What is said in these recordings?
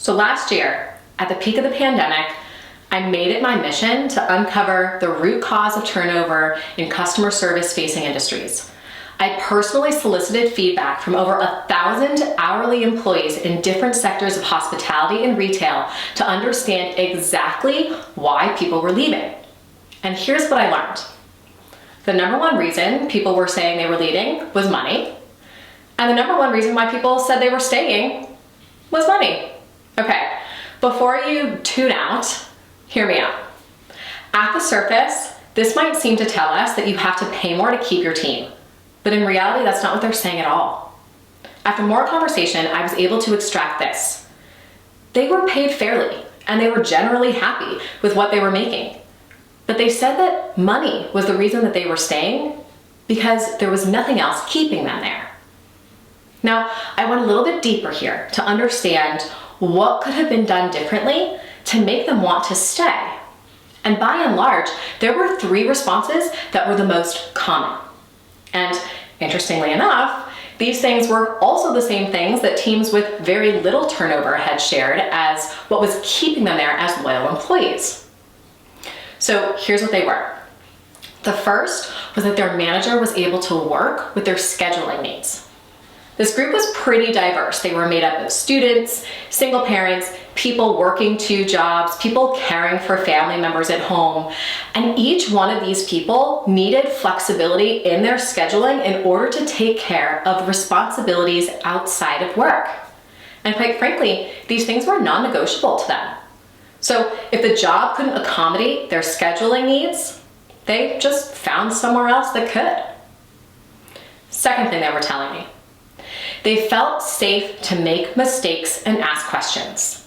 So last year, at the peak of the pandemic, I made it my mission to uncover the root cause of turnover in customer service facing industries. I personally solicited feedback from over 1,000 hourly employees in different sectors of hospitality and retail to understand exactly why people were leaving. And here's what I learned. The number one reason people were saying they were leaving was money. And the number one reason why people said they were staying was money. Okay, before you tune out, hear me out. At the surface, this might seem to tell us that you have to pay more to keep your team, but in reality, that's not what they're saying at all. After more conversation, I was able to extract this. They were paid fairly, and they were generally happy with what they were making. But they said that money was the reason that they were staying because there was nothing else keeping them there. Now, I went a little bit deeper here to understand what could have been done differently to make them want to stay. And by and large, there were 3 responses that were the most common. And interestingly enough, these things were also the same things that teams with very little turnover had shared as what was keeping them there as loyal employees. So here's what they were. The first was that their manager was able to work with their scheduling needs. This group was pretty diverse. They were made up of students, single parents, people working 2 jobs, people caring for family members at home. And each one of these people needed flexibility in their scheduling in order to take care of responsibilities outside of work. And quite frankly, these things were non-negotiable to them. So if the job couldn't accommodate their scheduling needs, they just found somewhere else that could. Second thing they were telling me. They felt safe to make mistakes and ask questions.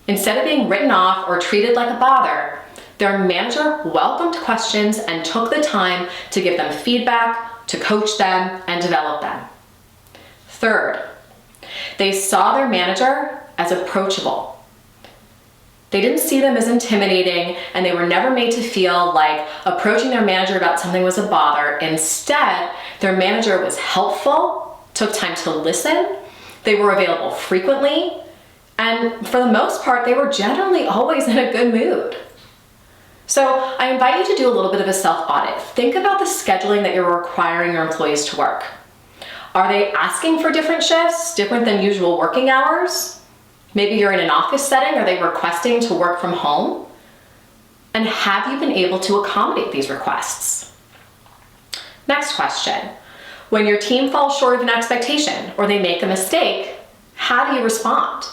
Instead of being written off or treated like a bother, their manager welcomed questions and took the time to give them feedback, to coach them, and develop them. Third, they saw their manager as approachable. They didn't see them as intimidating, and they were never made to feel like approaching their manager about something was a bother. Instead, their manager was helpful, took time to listen, they were available frequently, and for the most part, they were generally always in a good mood. So I invite you to do a little bit of a self-audit. Think about the scheduling that you're requiring your employees to work. Are they asking for different shifts, different than usual working hours? Maybe you're in an office setting. Are they requesting to work from home? And have you been able to accommodate these requests? Next question. When your team falls short of an expectation or they make a mistake, how do you respond?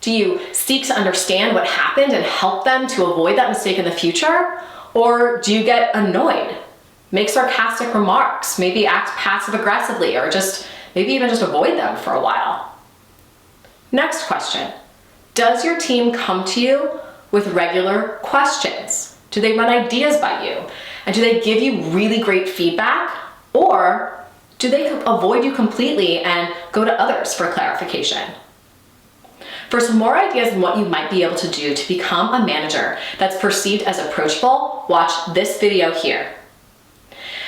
Do you seek to understand what happened and help them to avoid that mistake in the future? Or do you get annoyed, make sarcastic remarks, maybe act passive aggressively, or maybe even just avoid them for a while? Next question. Does your team come to you with regular questions? Do they run ideas by you? And do they give you really great feedback? Or do they avoid you completely and go to others for clarification? For some more ideas on what you might be able to do to become a manager that's perceived as approachable, watch this video here.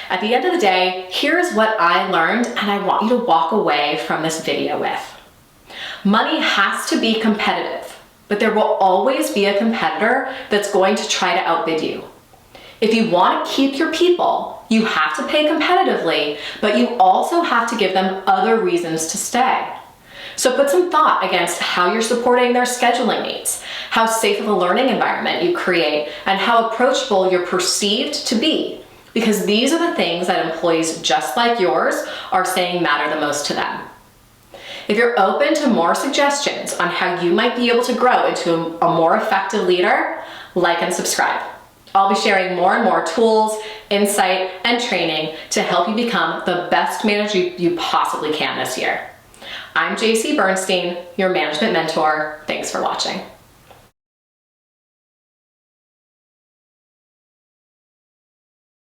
At the end of the day, here's what I learned, and I want you to walk away from this video with. Money has to be competitive, but there will always be a competitor that's going to try to outbid you. If you want to keep your people, you have to pay competitively, but you also have to give them other reasons to stay. So put some thought against how you're supporting their scheduling needs, how safe of a learning environment you create, and how approachable you're perceived to be, because these are the things that employees just like yours are saying matter the most to them. If you're open to more suggestions on how you might be able to grow into a more effective leader, like and subscribe. I'll be sharing more and more tools, insight, and training to help you become the best manager you possibly can this year. I'm JC Bernstein, your management mentor. Thanks for watching.